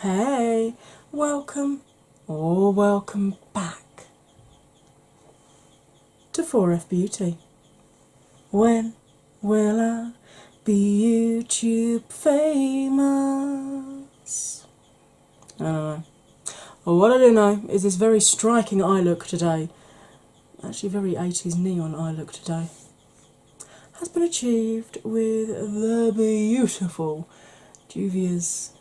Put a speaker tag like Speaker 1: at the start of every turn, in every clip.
Speaker 1: Hey, welcome or welcome back to 4F Beauty. When will I be YouTube famous? I don't know. Well, what I do know is this very striking eye look today, actually very 80s neon eye look today, has been achieved with the beautiful Juvias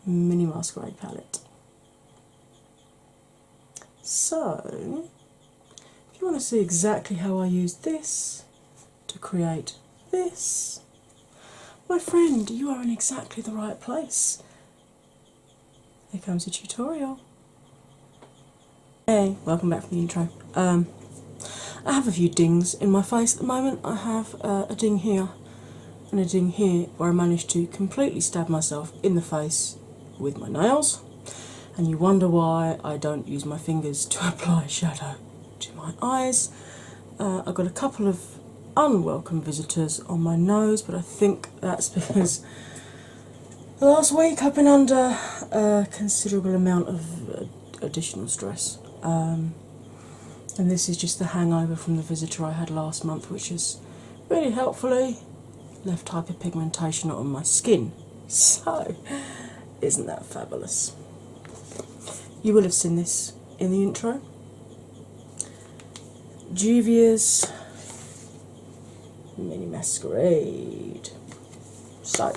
Speaker 1: Mini Masquerade palette. So, if you want to see exactly how I used this to create this, my friend, you are in exactly the right place. Here comes a tutorial. Hey, welcome back from the intro. I have a few dings in my face at the moment. I have a ding here and a ding here where I managed to completely stab myself in the face with my nails, and you wonder why I don't use my fingers to apply shadow to my eyes. I've got a couple of unwelcome visitors on my nose, but I think that's because the last week I've been under a considerable amount of additional stress. And this is just the hangover from the visitor I had last month, which has really helpfully left hyperpigmentation on my skin. So, isn't that fabulous? You will have seen this in the intro. Juvia's Mini Masquerade. So,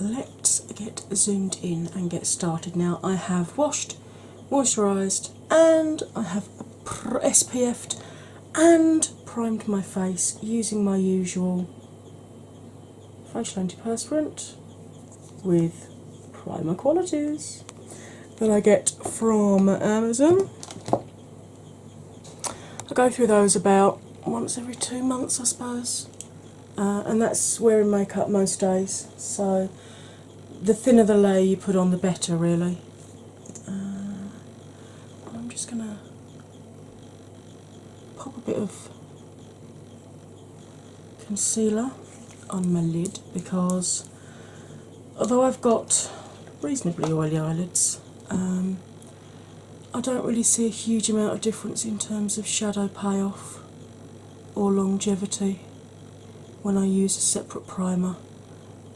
Speaker 1: let's get zoomed in and get started. Now, I have washed, moisturised, and I have SPF'd and primed my face using my usual facial antiperspirant with primer qualities that I get from Amazon. I go through those about once every 2 months, I suppose, and that's wearing makeup most days, so the thinner the layer you put on, the better, really. I'm just going to pop a bit of concealer on my lid because although I've got reasonably oily eyelids, I don't really see a huge amount of difference in terms of shadow payoff or longevity when I use a separate primer.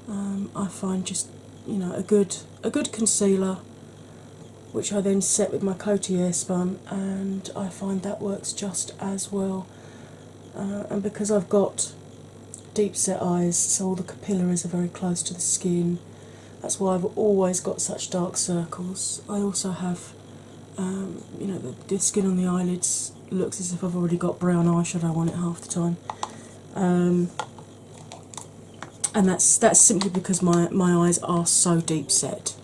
Speaker 1: I find just, a good concealer, which I then set with my Coty Airspun, and I find that works just as well. And because I've got deep set eyes, so all the capillaries are very close to the skin, that's why I've always got such dark circles. I also have, the skin on the eyelids looks as if I've already got brown eyeshadow on it half the time. And that's simply because my eyes are so deep set.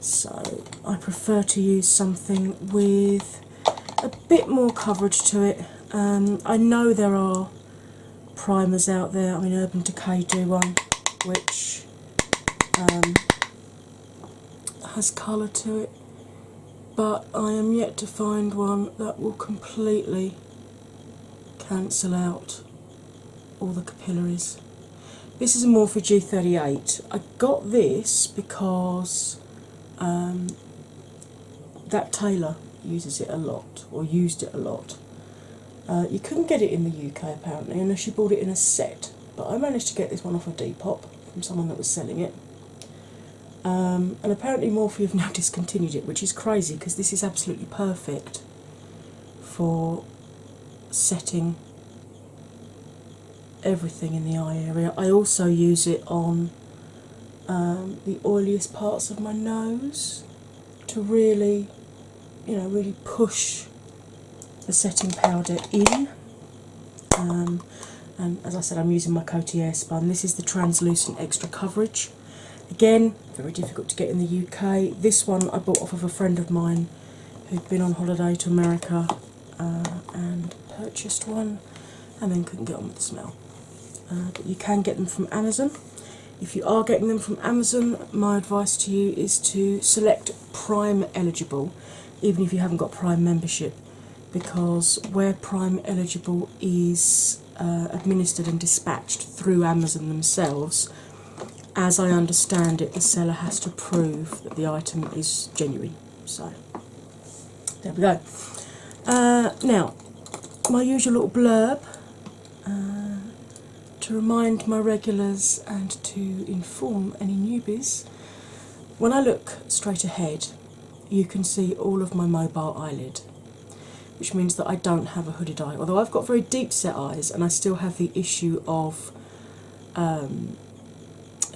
Speaker 1: So I prefer to use something with a bit more coverage to it. I know there are primers out there. I mean, Urban Decay do one which has colour to it, but I am yet to find one that will completely cancel out all the capillaries. This is a Morphe G38. I got this because that tailor uses it a lot, or used it a lot. You couldn't get it in the UK apparently unless you bought it in a set, but I managed to get this one off of Depop from someone that was selling it. And apparently Morphe have now discontinued it, which is crazy because this is absolutely perfect for setting everything in the eye area. I also use it on the oiliest parts of my nose to really, really push the setting powder in. And as I said, I'm using my Coty Airspun. This is the translucent extra coverage. Again, very difficult to get in the UK. This one I bought off of a friend of mine who'd been on holiday to America and purchased one and then couldn't get on with the smell. But you can get them from Amazon. If you are getting them from Amazon, my advice to you is to select Prime eligible, even if you haven't got Prime membership, because where Prime eligible is administered and dispatched through Amazon themselves, as I understand it, the seller has to prove that the item is genuine. So, there we go. Now, my usual little blurb to remind my regulars and to inform any newbies. When I look straight ahead, you can see all of my mobile eyelid, which means that I don't have a hooded eye. Although I've got very deep set eyes and I still have the issue of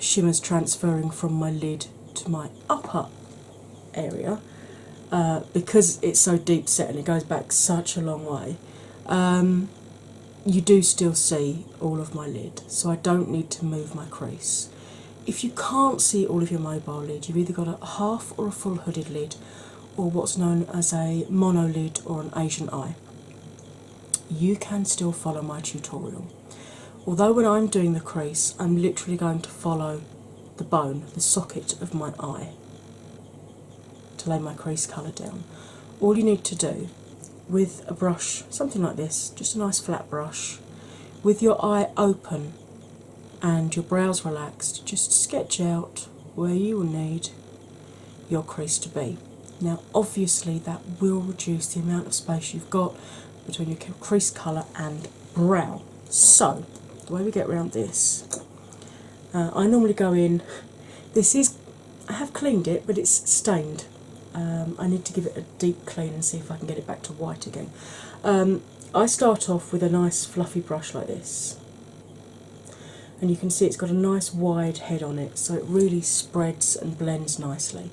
Speaker 1: shimmers transferring from my lid to my upper area, because it's so deep set and it goes back such a long way. You do still see all of my lid, so I don't need to move my crease. If you can't see all of your mobile lid, you've either got a half or a full hooded lid, or what's known as a mono lid or an Asian eye. You can still follow my tutorial. Although when I'm doing the crease, I'm literally going to follow the bone, the socket of my eye, to lay my crease colour down. All you need to do with a brush, something like this, just a nice flat brush, with your eye open and your brows relaxed, just sketch out where you will need your crease to be. Now obviously that will reduce the amount of space you've got between your crease colour and brow. So the way we get around this, I normally go in, I have cleaned it but it's stained. I need to give it a deep clean and see if I can get it back to white again. I start off with a nice fluffy brush like this, and you can see it's got a nice wide head on it, so it really spreads and blends nicely.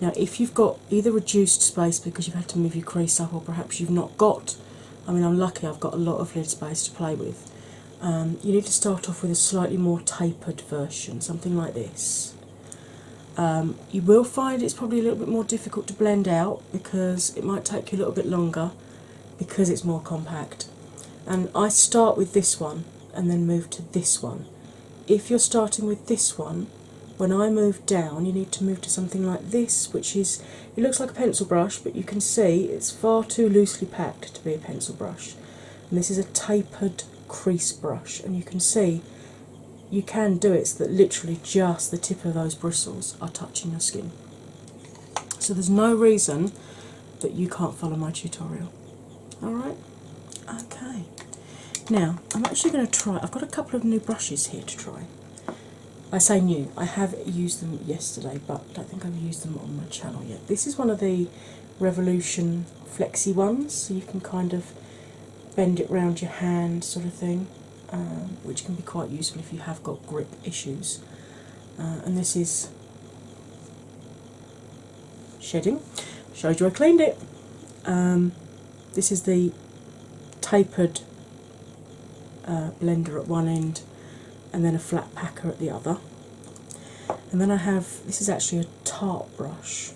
Speaker 1: Now if you've got either reduced space because you've had to move your crease up, or perhaps you've not got, I mean I'm lucky I've got a lot of lid space to play with, you need to start off with a slightly more tapered version, something like this. You will find it's probably a little bit more difficult to blend out because it might take you a little bit longer because it's more compact. And I start with this one and then move to this one. If you're starting with this one, when I move down, you need to move to something like this, which is, it looks like a pencil brush, but you can see it's far too loosely packed to be a pencil brush. And this is a tapered crease brush, and you can see you can do it so that literally just the tip of those bristles are touching your skin. So there's no reason that you can't follow my tutorial. Alright? Okay. Now, I'm actually going to try, I've got a couple of new brushes here to try. I say new, I have used them yesterday, but I don't think I've used them on my channel yet. This is one of the Revolution Flexi ones, so you can kind of bend it round your hand sort of thing. Which can be quite useful if you have got grip issues. And this is shedding. Showed you I cleaned it. This is the tapered blender at one end and then a flat packer at the other. And then I have, this is actually a tart brush,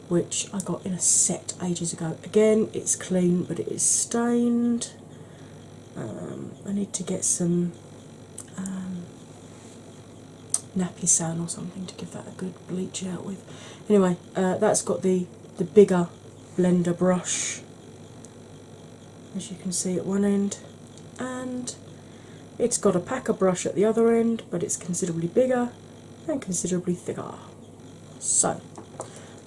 Speaker 1: which I got in a set ages ago. Again, it's clean but it is stained. I need to get some nappy sand or something to give that a good bleach out with. Anyway, that's got the bigger blender brush, as you can see at one end, and it's got a packer brush at the other end, but it's considerably bigger and considerably thicker. So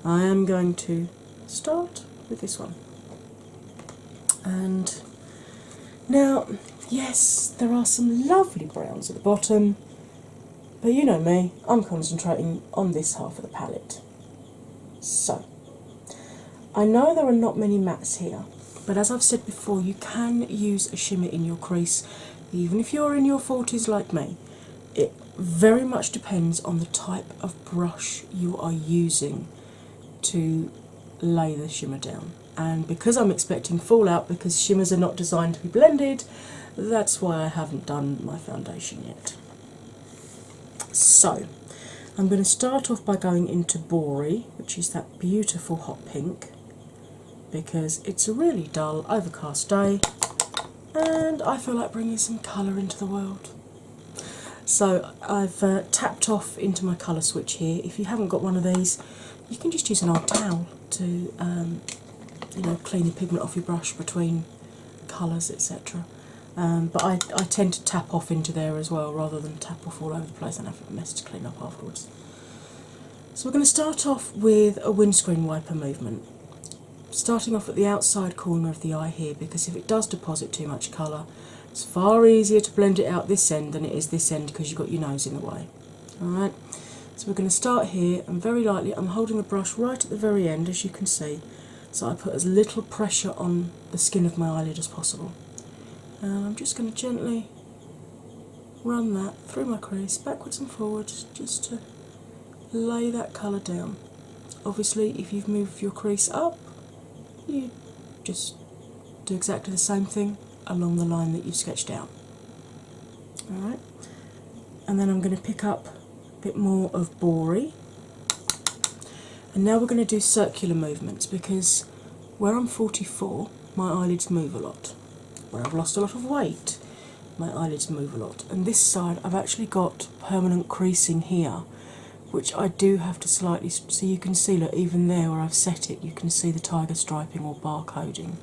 Speaker 1: I am going to start with this one. And now, yes, there are some lovely browns at the bottom, but you know me, I'm concentrating on this half of the palette. So, I know there are not many mattes here, but as I've said before, you can use a shimmer in your crease, even if you're in your 40s like me. It very much depends on the type of brush you are using to lay the shimmer down. And because I'm expecting fallout, because shimmers are not designed to be blended, that's why I haven't done my foundation yet. So, I'm going to start off by going into Bory, which is that beautiful hot pink, because it's a really dull, overcast day, and I feel like bringing some colour into the world. So I've tapped off into my colour switch here. If you haven't got one of these, you can just use an old towel to clean the pigment off your brush between colours, etc. But I tend to tap off into there as well rather than tap off all over the place and have a mess to clean up afterwards. So we're going to start off with a windscreen wiper movement, starting off at the outside corner of the eye here, because if it does deposit too much colour, it's far easier to blend it out this end than it is this end because you've got your nose in the way. Alright, so we're going to start here, and very lightly I'm holding the brush right at the very end, as you can see, so I put as little pressure on the skin of my eyelid as possible. And I'm just going to gently run that through my crease, backwards and forwards, just to lay that colour down. Obviously, if you've moved your crease up, you just do exactly the same thing along the line that you've sketched out. Alright, and then I'm going to pick up a bit more of Bory, and now we're going to do circular movements, because where I'm 44, my eyelids move a lot. Where I've lost a lot of weight, my eyelids move a lot. And this side I've actually got permanent creasing here, which I do have to slightly, so you can see, look, even there where I've set it, you can see the tiger striping or barcoding.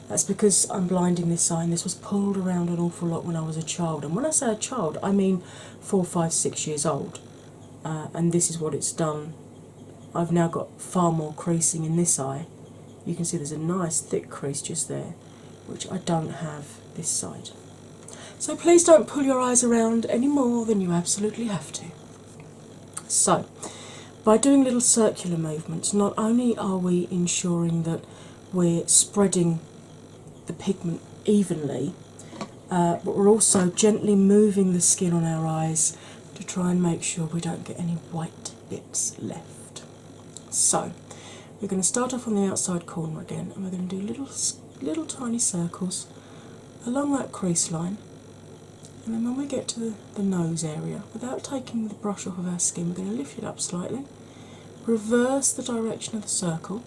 Speaker 1: That's because I'm blinding this eye, and this was pulled around an awful lot when I was a child. And when I say a child, I mean 4, 5, 6 years old. And this is what it's done. I've now got far more creasing in this eye. You can see there's a nice thick crease just there, which I don't have this side. So please don't pull your eyes around any more than you absolutely have to. So, by doing little circular movements, not only are we ensuring that we're spreading the pigment evenly, but we're also gently moving the skin on our eyes to try and make sure we don't get any white bits left. So, we're going to start off on the outside corner again, and we're going to do little tiny circles along that crease line, and then when we get to the nose area, without taking the brush off of our skin, we're going to lift it up slightly, reverse the direction of the circle,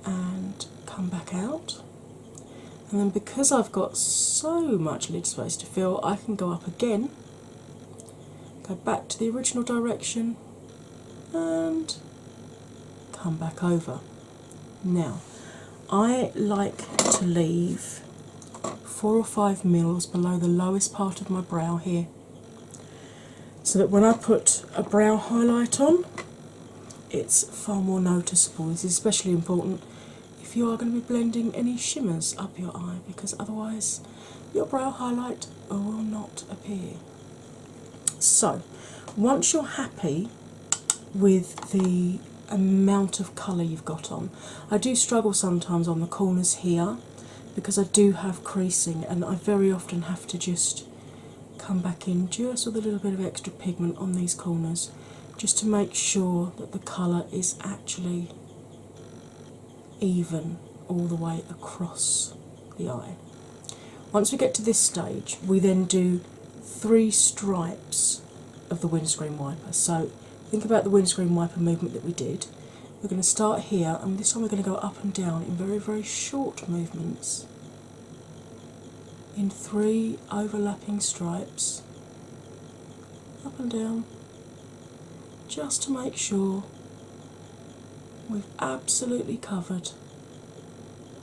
Speaker 1: and come back out. And then, because I've got so much lid space to fill, I can go up again, go back to the original direction, and come back over. Now, I like to leave 4 or 5 mils below the lowest part of my brow here, so that when I put a brow highlight on, it's far more noticeable. This is especially important if you are going to be blending any shimmers up your eye, because otherwise your brow highlight will not appear. So, once you're happy with the amount of colour you've got on, I do struggle sometimes on the corners here because I do have creasing, and I very often have to just come back in just with a little bit of extra pigment on these corners, just to make sure that the colour is actually even all the way across the eye. Once we get to this stage, we then do 3 stripes of the windscreen wiper. So think about the windscreen wiper movement that we did. We're going to start here, and this time we're going to go up and down in very, very short movements in 3 overlapping stripes, up and down, just to make sure we've absolutely covered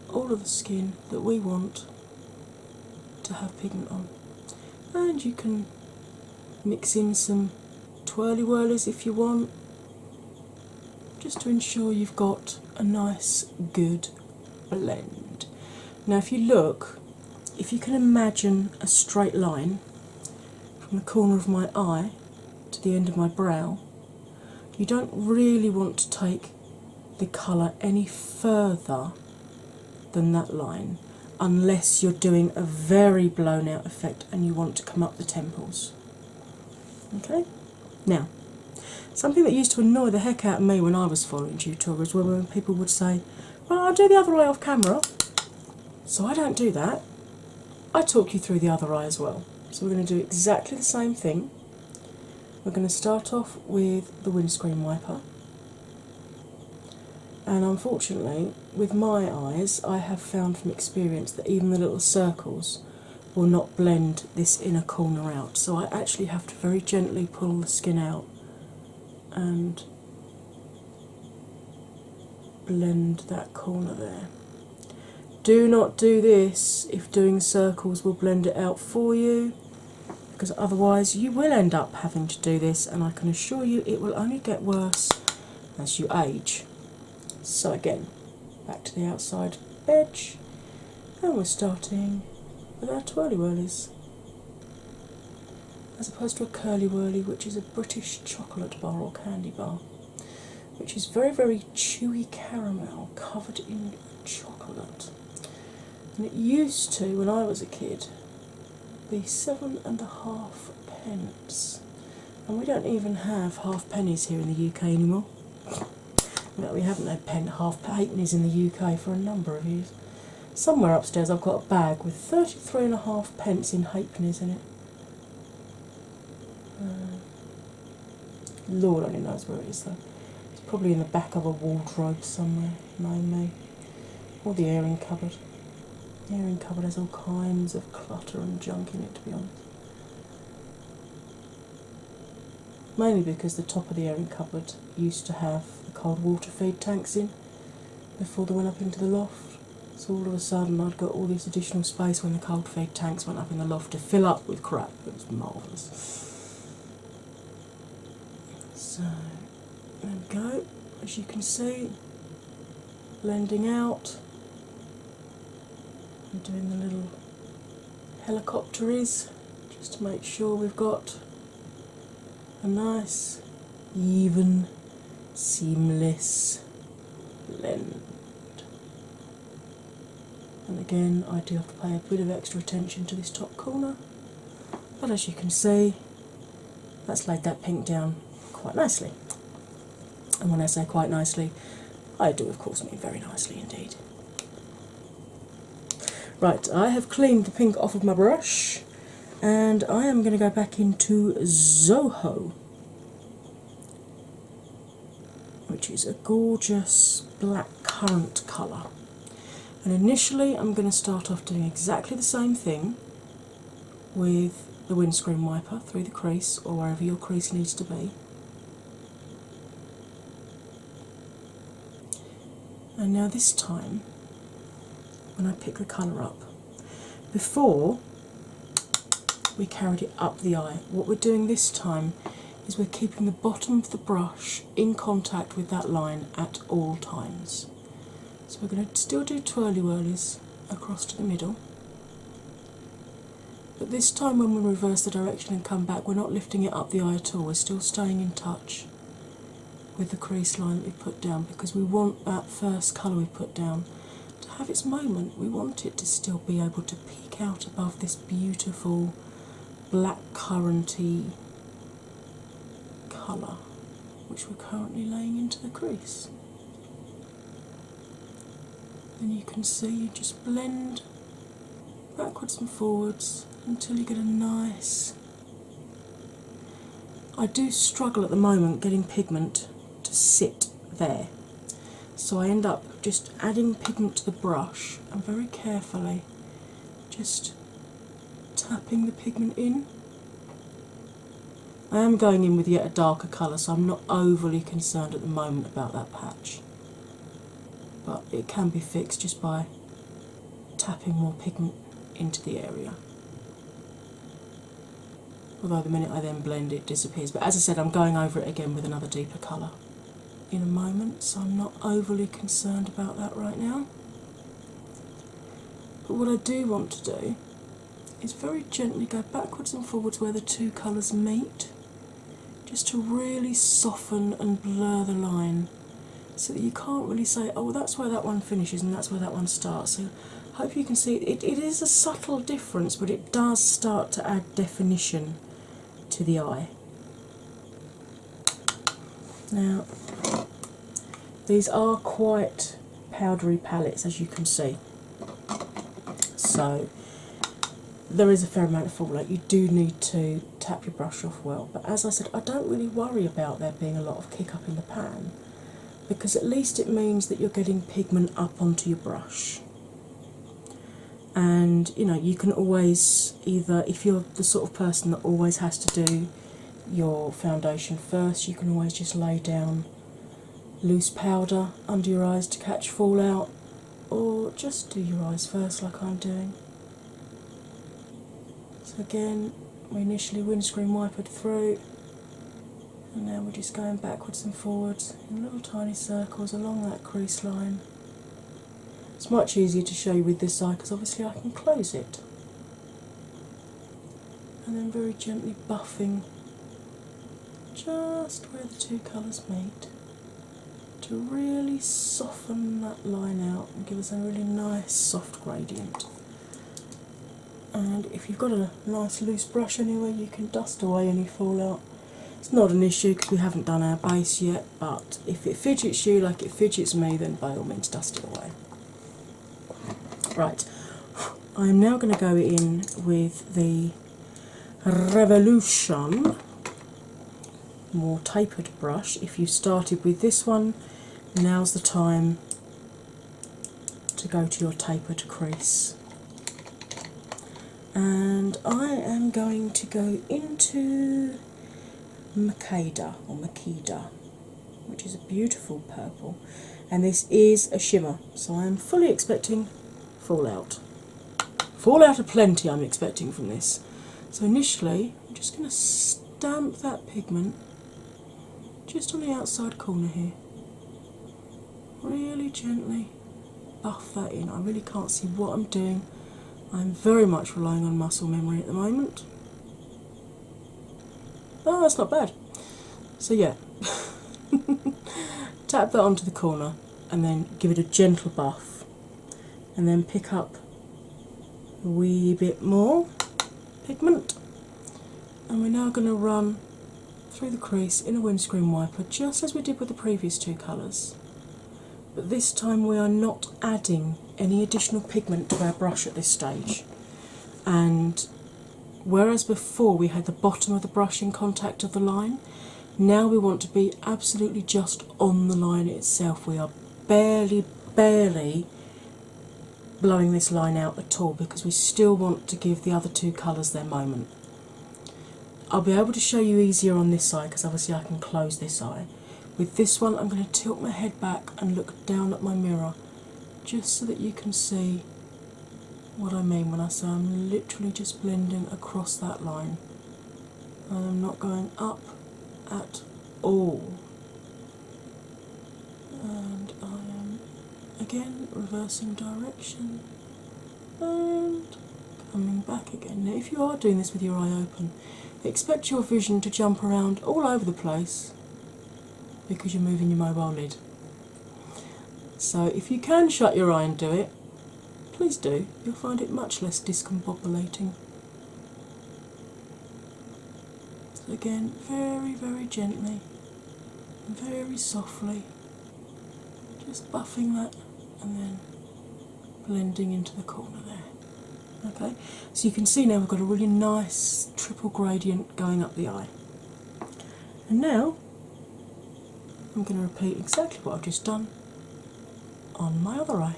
Speaker 1: all of the skin that we want to have pigment on. And you can mix in some twirly whirlies if you want, just to ensure you've got a nice good blend. Now if you look, if you can imagine a straight line from the corner of my eye to the end of my brow, you don't really want to take the colour any further than that line, unless you're doing a very blown out effect and you want to come up the temples. Okay? Now, something that used to annoy the heck out of me when I was following tutorials were when people would say, well, I'll do the other eye off camera. So I don't do that. I talk you through the other eye as well. So we're going to do exactly the same thing. We're going to start off with the windscreen wiper. And unfortunately, with my eyes, I have found from experience that even the little circles will not blend this inner corner out. So I actually have to very gently pull the skin out and blend that corner there. Do not do this if doing circles will blend it out for you, because otherwise you will end up having to do this, and I can assure you it will only get worse as you age. So again, back to the outside edge, and we're starting with our twirly whirlies, as opposed to a curly whirly, which is a British chocolate bar or candy bar, which is very, very chewy caramel covered in chocolate. And it used to, when I was a kid, be 7.5 pence. And we don't even have half pennies here in the UK anymore. No, we haven't had half halfpennies in the UK for a number of years. Somewhere upstairs I've got a bag with 33.5 pence in halfpennies in it. Lord only knows where it is though. It's probably in the back of a wardrobe somewhere, knowing me. Or the airing cupboard. The airing cupboard has all kinds of clutter and junk in it, to be honest. Mainly because the top of the airing cupboard used to have the cold water feed tanks in before they went up into the loft. So all of a sudden I'd got all this additional space when the cold feed tanks went up in the loft to fill up with crap. It was marvellous. So there we go. As you can see, blending out and doing the little helicopteries just to make sure we've got a nice, even, seamless blend. And again, I do have to pay a bit of extra attention to this top corner, but as you can see, that's laid that pink down quite nicely. And when I say quite nicely, I do of course mean very nicely indeed. Right, I have cleaned the pink off of my brush, and I am going to go back into Zoho, which is a gorgeous black currant colour. And initially I'm going to start off doing exactly the same thing with the windscreen wiper through the crease or wherever your crease needs to be. And now this time, when I pick the colour up, before we carried it up the eye, what we're doing this time is we're keeping the bottom of the brush in contact with that line at all times. So we're going to still do twirly whirlies across to the middle, but this time when we reverse the direction and come back, we're not lifting it up the eye at all, we're still staying in touch with the crease line that we put down, because we want that first colour we put down to have its moment. We want it to still be able to peek out above this beautiful black curranty colour which we're currently laying into the crease. And you can see you just blend backwards and forwards until you get a nice... I do struggle at the moment getting pigment to sit there, so I end up just adding pigment to the brush and very carefully just tapping the pigment in. I am going in with yet a darker colour, so I'm not overly concerned at the moment about that patch, but it can be fixed just by tapping more pigment into the area. Although the minute I then blend it disappears, but as I said, I'm going over it again with another deeper colour in a moment, so I'm not overly concerned about that right now. But what I do want to do is very gently go backwards and forwards where the two colours meet, just to really soften and blur the line so that you can't really say, oh, well, that's where that one finishes and that's where that one starts. So I hope you can see it is a subtle difference, but it does start to add definition to the eye. Now, these are quite powdery palettes, as you can see, so there is a fair amount of fallout. You do need to tap your brush off well, but as I said, I don't really worry about there being a lot of kick up in the pan, because at least it means that you're getting pigment up onto your brush. And you know, you can always either, if you're the sort of person that always has to do your foundation first, you can always just lay down loose powder under your eyes to catch fallout, or just do your eyes first like I'm doing. So again, we initially windscreen wipered through, and now we're just going backwards and forwards in little tiny circles along that crease line. It's much easier to show you with this eye because obviously I can close it. And then very gently buffing just where the two colours meet to really soften that line out and give us a really nice soft gradient. And if you've got a nice loose brush anywhere, you can dust away any fallout. It's not an issue because we haven't done our base yet, but if it fidgets you like it fidgets me, then by all means dust it away. Right, I'm now going to go in with the Revolution more tapered brush. If you started with this one, now's the time to go to your tapered crease. And I am going to go into Makeda or Makeda, which is a beautiful purple, and this is a shimmer, so I am fully expecting fallout. Fallout aplenty I'm expecting from this. So initially I'm just going to stamp that pigment just on the outside corner here. Really gently buff that in. I really can't see what I'm doing. I'm very much relying on muscle memory at the moment. Oh, that's not bad. So yeah, tap that onto the corner and then give it a gentle buff, and then pick up a wee bit more pigment, and we're now going to run through the crease in a windscreen wiper just as we did with the previous two colours, but this time we are not adding any additional pigment to our brush at this stage. And whereas before we had the bottom of the brush in contact of the line, now we want to be absolutely just on the line itself. We are barely blowing this line out at all because we still want to give the other two colours their moment. I'll be able to show you easier on this side because obviously I can close this eye. With this one I'm going to tilt my head back and look down at my mirror just so that you can see what I mean when I say I'm literally just blending across that line. I am not going up at all. And I am again reversing direction and coming back again. Now if you are doing this with your eye open, expect your vision to jump around all over the place because you're moving your mobile lid. So if you can shut your eye and do it, please do. You'll find it much less discombobulating. So again, very gently and very softly, just buffing that and then blending into the corner there. Okay, so you can see now we've got a really nice triple gradient going up the eye. And now I'm going to repeat exactly what I've just done on my other eye.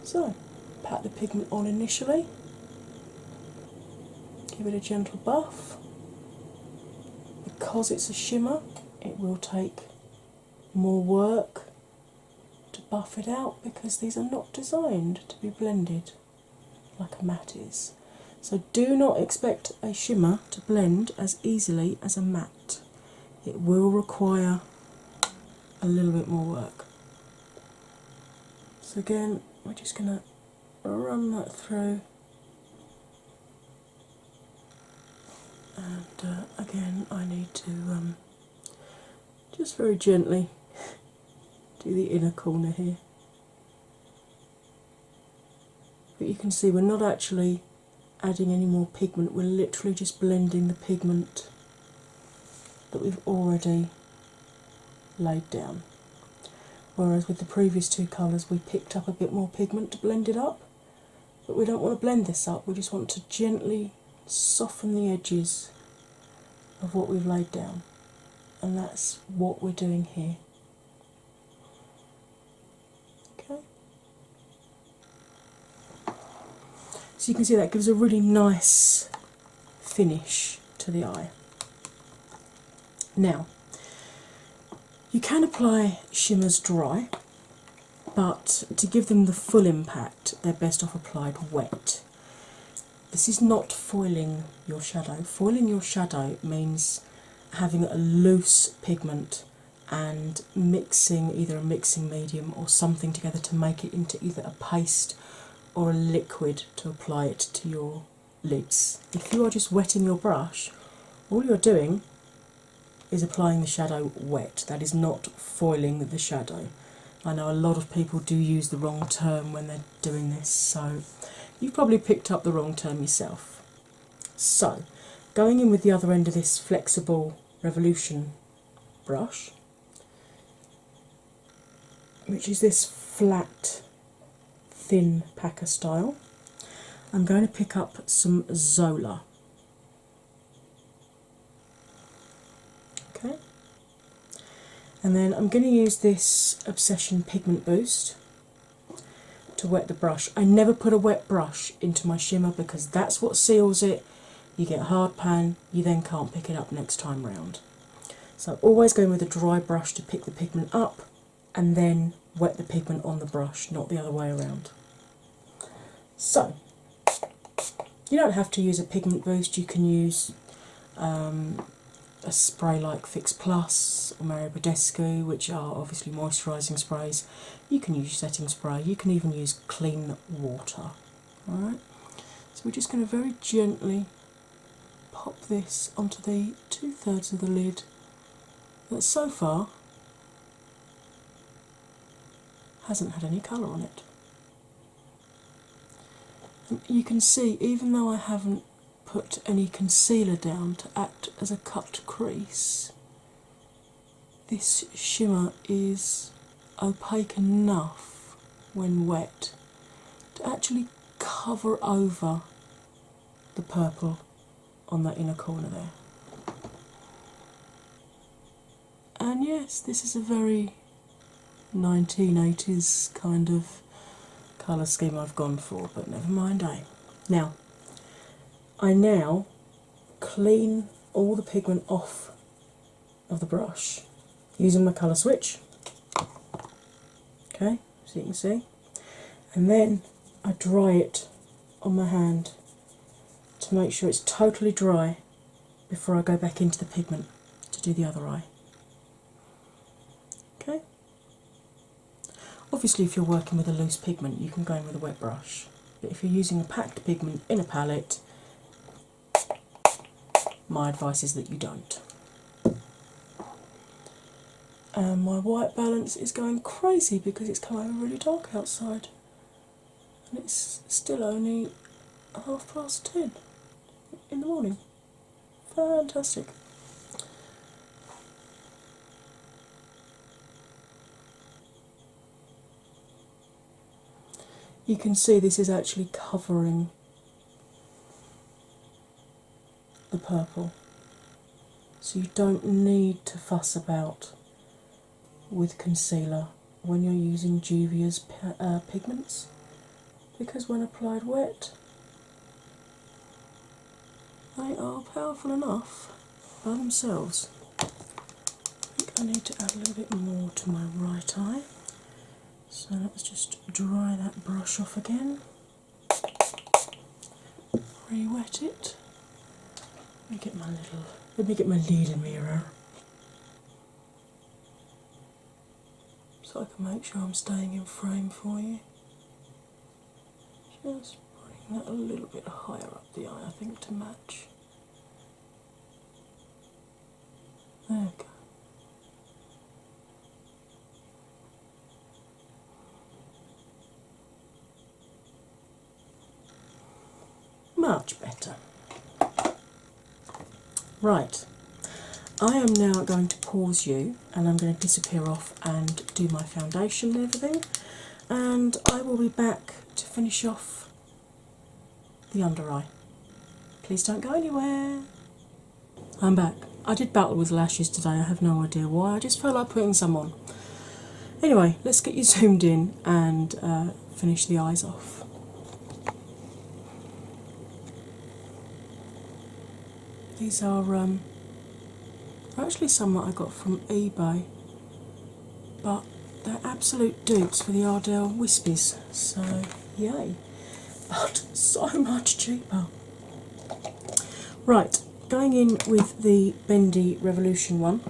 Speaker 1: So, pat the pigment on initially, give it a gentle buff. Because it's a shimmer, it will take more work to buff it out because these are not designed to be blended like a matte is. So do not expect a shimmer to blend as easily as a matte. It will require a little bit more work. So again, we're just going to run that through, and again I need to just very gently do the inner corner here. But you can see we're not actually adding any more pigment, we're literally just blending the pigment that we've already laid down. Whereas with the previous two colours we picked up a bit more pigment to blend it up, but we don't want to blend this up, we just want to gently soften the edges of what we've laid down, and that's what we're doing here. Okay, so you can see that gives a really nice finish to the eye. Now, you can apply shimmers dry, but to give them the full impact, they're best off applied wet. This is not foiling your shadow. Foiling your shadow means having a loose pigment and mixing either a mixing medium or something together to make it into either a paste or a liquid to apply it to your lids. If you are just wetting your brush, all you're doing is applying the shadow wet. That is not foiling the shadow. I know a lot of people do use the wrong term when they're doing this, so you've probably picked up the wrong term yourself. So, going in with the other end of this flexible Revolution brush, which is this flat, thin packer style, I'm going to pick up some Zola. Okay, and then I'm going to use this Obsession Pigment Boost to wet the brush. I never put a wet brush into my shimmer because that's what seals it. You get hard pan, you then can't pick it up next time round. So always go in with a dry brush to pick the pigment up and then wet the pigment on the brush, not the other way around. So, you don't have to use a pigment boost, you can use a spray like Fix Plus or Mario Badescu, which are obviously moisturising sprays. You can use setting spray, you can even use clean water. Alright, so we're just going to very gently pop this onto the 2/3 of the lid that so far hasn't had any colour on it. And you can see, even though I haven't put any concealer down to act as a cut crease, this shimmer is opaque enough when wet to actually cover over the purple on that inner corner there. And yes, this is a very 1980s kind of colour scheme I've gone for, but never mind, eh? Now, I now clean all the pigment off of the brush using my colour switch. Okay, so you can see. And then I dry it on my hand to make sure it's totally dry before I go back into the pigment to do the other eye. Okay. Obviously, if you're working with a loose pigment, you can go in with a wet brush. But if you're using a packed pigment in a palette, my advice is that you don't. And my white balance is going crazy because it's come over really dark outside. And it's still only 10:30 in the morning. Fantastic. You can see this is actually covering the purple, so you don't need to fuss about with concealer when you're using Juvia's pigments, because when applied wet they are powerful enough by themselves. I think I need to add a little bit more to my right eye, so let's just dry that brush off again, re-wet it. Let me get my little mirror so I can make sure I'm staying in frame for you. Just bring that a little bit higher up the eye, I think, to match. There we go. Much better. Right, I am now going to pause you and I'm going to disappear off and do my foundation and everything, and I will be back to finish off the under eye. Please don't go anywhere. I'm back. I did battle with lashes today, I have no idea why, I just felt like putting some on. Anyway, let's get you zoomed in and finish the eyes off. These are actually some that I got from eBay, but they're absolute dupes for the Ardell Wispies, so yay. But so much cheaper. Right, going in with the Bendy Revolution one,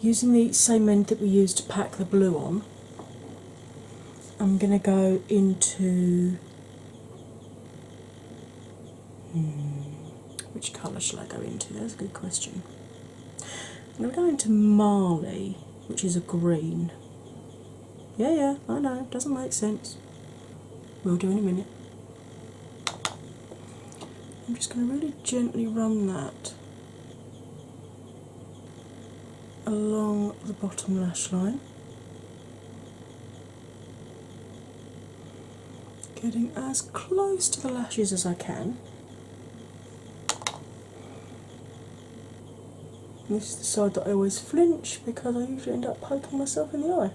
Speaker 1: using the same end that we used to pack the blue on, I'm going to go into... which colour shall I go into? That's a good question. I'm going to go into Marley, which is a green. Yeah, I know, doesn't make sense. We'll do in a minute. I'm just going to really gently run that along the bottom lash line, getting as close to the lashes as I can. And this is the side that I always flinch because I usually end up poking myself in the eye.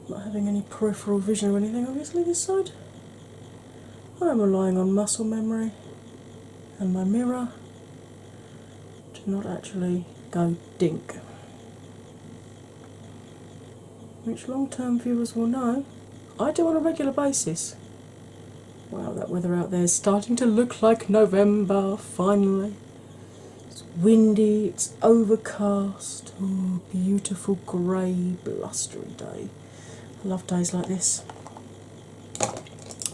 Speaker 1: Not having any peripheral vision or anything, obviously, this side. I'm relying on muscle memory and my mirror to not actually go dink. Which long-term viewers will know I do on a regular basis. Wow, that weather out there is starting to look like November, finally. It's windy, it's overcast. Oh, beautiful grey, blustery day. I love days like this.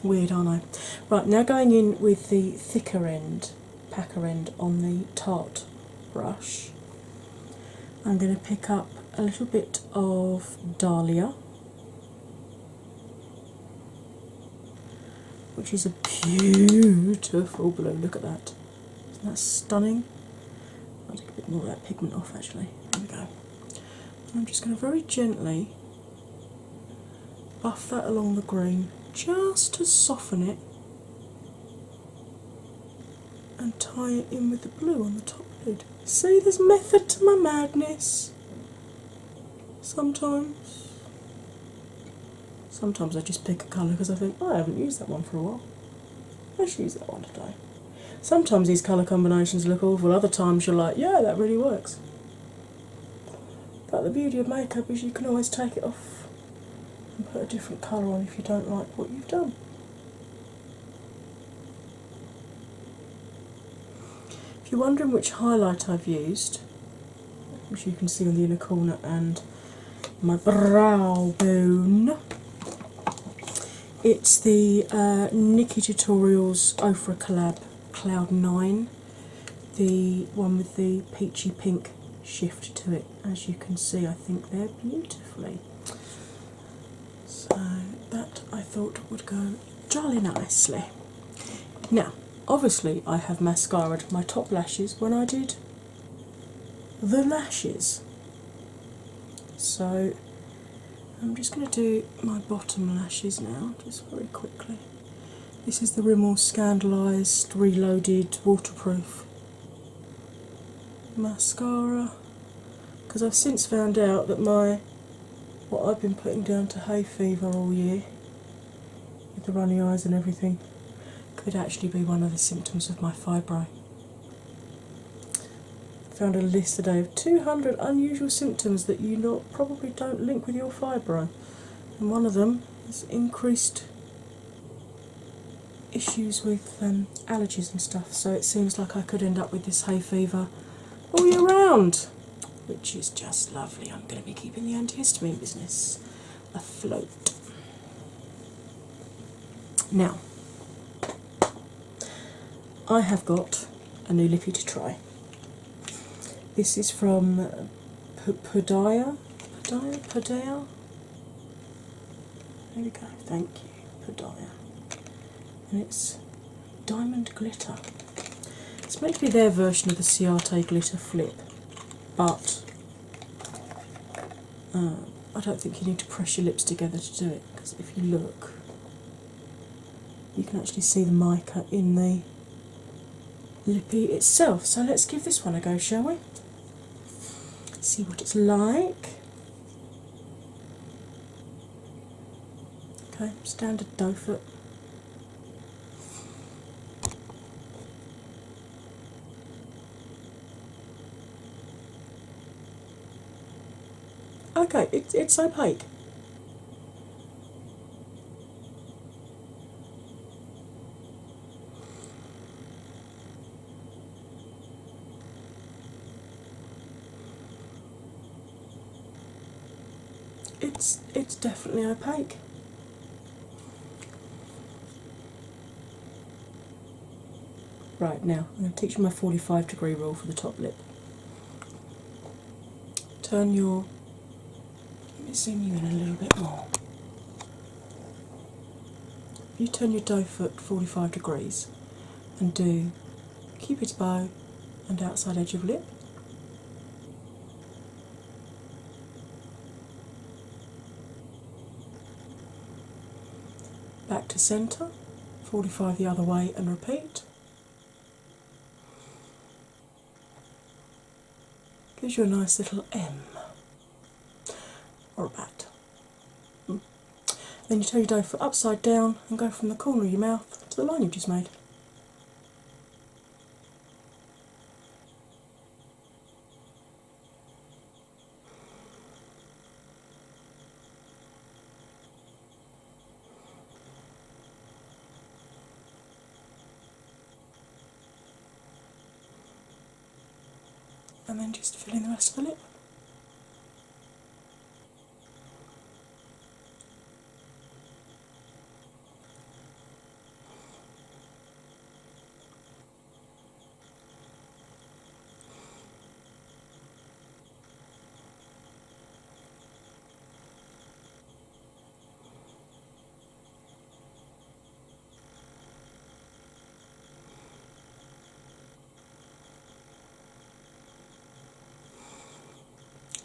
Speaker 1: Weird, aren't I? Right, now going in with the thicker end, packer end on the Tarte brush, I'm going to pick up a little bit of Dahlia, which is a beautiful blue. Look at that. Isn't that stunning? I'll take a bit more of that pigment off actually. There we go. I'm just going to very gently buff that along the green just to soften it and tie it in with the blue on the top lid. See, there's method to my madness. Sometimes I just pick a colour because I think, oh, I haven't used that one for a while. I should use that one today. Sometimes these colour combinations look awful, other times you're like, yeah, that really works. But the beauty of makeup is you can always take it off and put a different colour on if you don't like what you've done. If you're wondering which highlight I've used, which you can see on the inner corner and my brow bone, it's the Nikki Tutorials Ofra collab Cloud 9, the one with the peachy pink shift to it. As you can see, I think they're beautifully. So that I thought would go jolly nicely. Now, obviously I have mascaraed my top lashes when I did the lashes. So I'm just going to do my bottom lashes now, just very quickly. This is the Rimmel Scandalised Reloaded Waterproof mascara, because I've since found out that what I've been putting down to hay fever all year, with the runny eyes and everything, could actually be one of the symptoms of my fibro. Found a list today of 200 unusual symptoms that you probably don't link with your fibro, and one of them is increased issues with allergies and stuff. So it seems like I could end up with this hay fever all year round, which is just lovely. I'm going to be keeping the antihistamine business afloat. Now, I have got a new lippy to try. This is from Padaya. There we go, thank you, Padaya. And it's Diamond Glitter. It's meant to be their version of the Ciate Glitter Flip, but I don't think you need to press your lips together to do it, because if you look, you can actually see the mica in the lippy itself. So let's give this one a go, shall we? See what it's like. Okay, standard doe foot. Okay, it's opaque. It's definitely opaque. Right, now I'm going to teach you my 45-degree rule for the top lip. Turn your, let me zoom you in a little bit more. If you turn your dough foot 45 degrees and do Cupid's bow and outside edge of lip, back to centre, 45 the other way and repeat. Gives you a nice little M or a bat. Then you turn your dough foot upside down and go from the corner of your mouth to the line you've just made. And then just fill in the rest of the lip.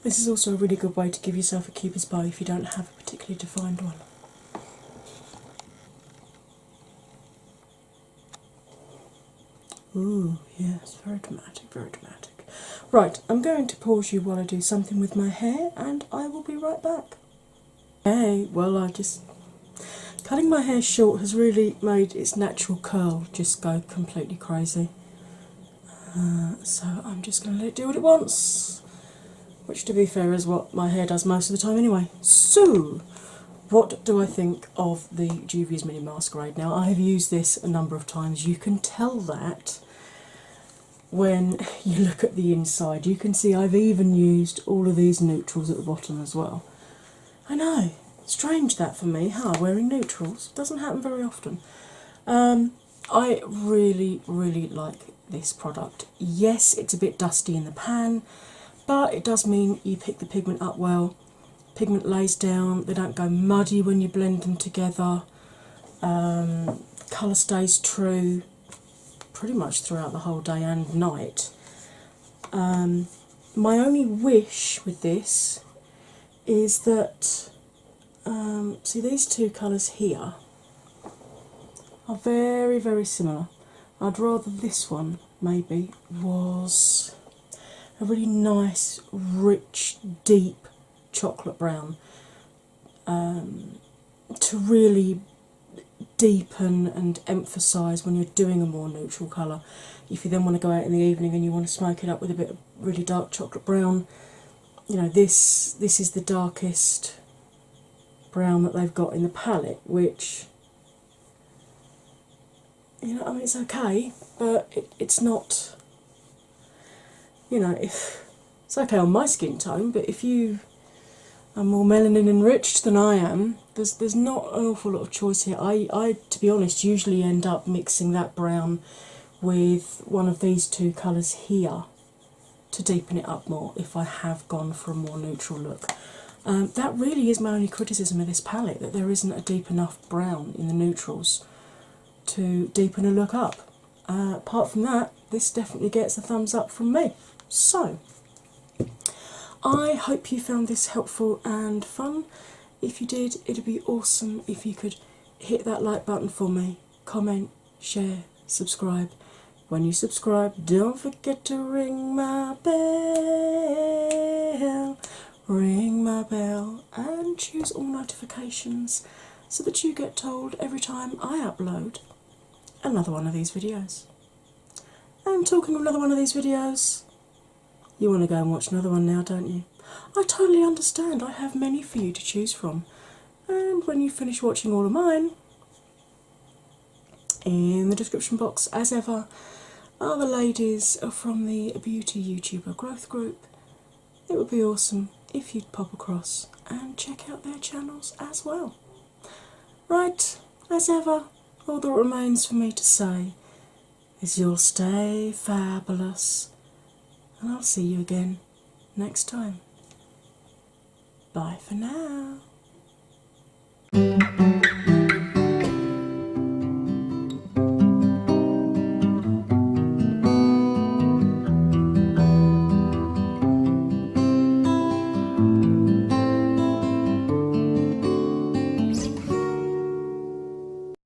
Speaker 1: This is also a really good way to give yourself a Cupid's bow if you don't have a particularly defined one. Ooh, yes, very dramatic, very dramatic. Right, I'm going to pause you while I do something with my hair and I will be right back. Hey, well, cutting my hair short has really made its natural curl just go completely crazy. So I'm just going to let it do what it wants. Which, to be fair, is what my hair does most of the time anyway. So, what do I think of the Juvias Mini Masquerade? Now, I have used this a number of times. You can tell that when you look at the inside. You can see I've even used all of these neutrals at the bottom as well. I know, strange that for me, huh? Wearing neutrals. Doesn't happen very often. I really, really like this product. Yes, it's a bit dusty in the pan, but it does mean you pick the pigment up well. Pigment lays down, they don't go muddy when you blend them together. Colour stays true pretty much throughout the whole day and night. My only wish with this is that, see, these two colours here are very, very similar. I'd rather this one maybe was a really nice, rich, deep chocolate brown, to really deepen and emphasise when you're doing a more neutral colour. If you then want to go out in the evening and you want to smoke it up with a bit of really dark chocolate brown, you know, this is the darkest brown that they've got in the palette, which, you know, I mean, it's okay, but it's not, you know, if it's okay on my skin tone, but if you are more melanin enriched than I am, there's not an awful lot of choice here. I, to be honest, usually end up mixing that brown with one of these two colours here to deepen it up more if I have gone for a more neutral look. That really is my only criticism of this palette, that there isn't a deep enough brown in the neutrals to deepen a look up. Apart from that, this definitely gets a thumbs up from me. So, I hope you found this helpful and fun. If you did, it'd be awesome if you could hit that like button for me, comment, share, subscribe. When you subscribe, don't forget to ring my bell, and choose all notifications so that you get told every time I upload another one of these videos. And talking of another one of these videos, you want to go and watch another one now, don't you? I totally understand. I have many for you to choose from. And when you finish watching all of mine, in the description box, as ever, are the ladies from the Beauty YouTuber Growth Group. It would be awesome if you'd pop across and check out their channels as well. Right, as ever, all that remains for me to say is you'll stay fabulous, and I'll see you again next time. Bye for now.